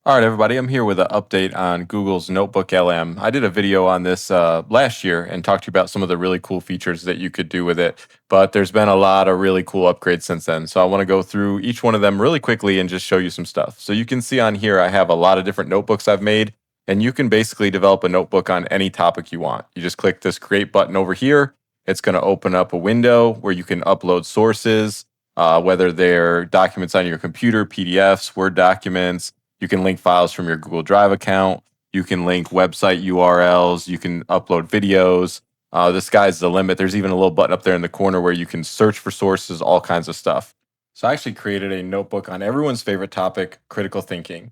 All right, everybody, I'm here with an update on Google's NotebookLM. I did a video on this last year and talked to you about some of the really cool features that you could do with it, but there's been a lot of really cool upgrades since then. So I want to go through each one of them really quickly and just show you some stuff. So you can see on here, I have a lot of different notebooks I've made, and you can basically develop a notebook on any topic you want. You just click this create button over here. It's going to open up a window where you can upload sources, whether they're documents on your computer, PDFs, Word documents. You can link files from your Google Drive account. You can link website URLs. You can upload videos. The sky's the limit. There's even a little button up there in the corner where you can search for sources, all kinds of stuff. So I actually created a notebook on everyone's favorite topic, critical thinking.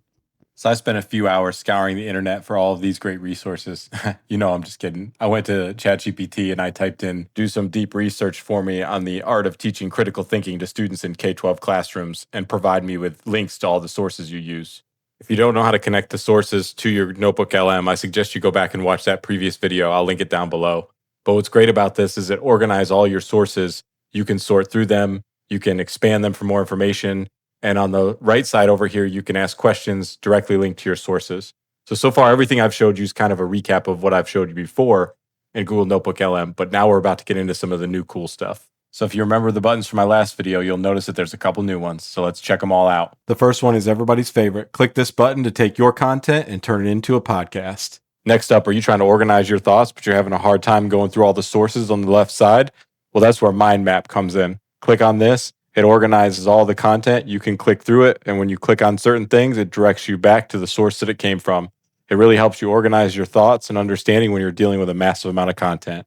So I spent a few hours scouring the internet for all of these great resources. I'm just kidding. I went to ChatGPT and I typed in, do some deep research for me on the art of teaching critical thinking to students in K-12 classrooms and provide me with links to all the sources you use. If you don't know how to connect the sources to your NotebookLM, I suggest you go back and watch that previous video. I'll link it down below. But what's great about this is it organizes all your sources. You can sort through them. You can expand them for more information. And on the right side over here, you can ask questions directly linked to your sources. So far, everything I've showed you is kind of a recap of what I've showed you before in Google NotebookLM. But now we're about to get into some of the new cool stuff. So if you remember the buttons from my last video, you'll notice that there's a couple new ones. So let's check them all out. The first one is everybody's favorite. Click this button to take your content and turn it into a podcast. Next up, are you trying to organize your thoughts, but you're having a hard time going through all the sources on the left side? Well, that's where Mind Map comes in. Click on this. It organizes all the content. You can click through it. And when you click on certain things, it directs you back to the source that it came from. It really helps you organize your thoughts and understanding when you're dealing with a massive amount of content.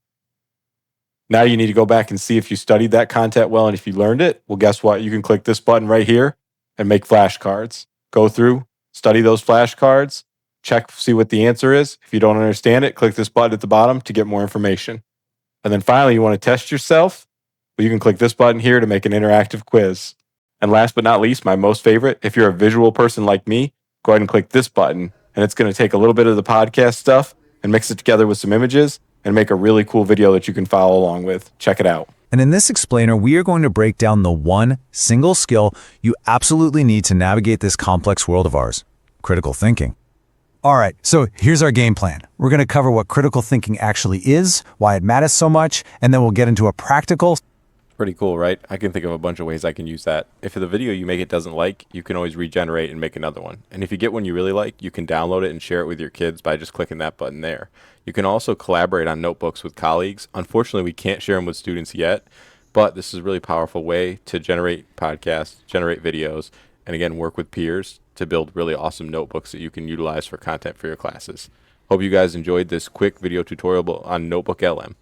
Now you need to go back and see if you studied that content well and if you learned it. Well, guess what? You can click this button right here and make flashcards. Go through, study those flashcards, check, see what the answer is. If you don't understand it, click this button at the bottom to get more information. And then finally, you want to test yourself? Well, you can click this button here to make an interactive quiz. And last but not least, my most favorite, if you're a visual person like me, go ahead and click this button. And it's going to take a little bit of the podcast stuff and mix it together with some images and make a really cool video that you can follow along with. Check it out. And in this explainer, we are going to break down the one single skill you absolutely need to navigate this complex world of ours, critical thinking. All right, so here's our game plan. We're going to cover what critical thinking actually is, why it matters so much, and then we'll get into a practical. Pretty cool, right? I can think of a bunch of ways I can use that. If the video you make it doesn't like, you can always regenerate and make another one. And if you get one you really like, you can download it and share it with your kids by just clicking that button there. You can also collaborate on notebooks with colleagues. Unfortunately, we can't share them with students yet, but this is a really powerful way to generate podcasts, generate videos, and again, work with peers to build really awesome notebooks that you can utilize for content for your classes. Hope you guys enjoyed this quick video tutorial on NotebookLM.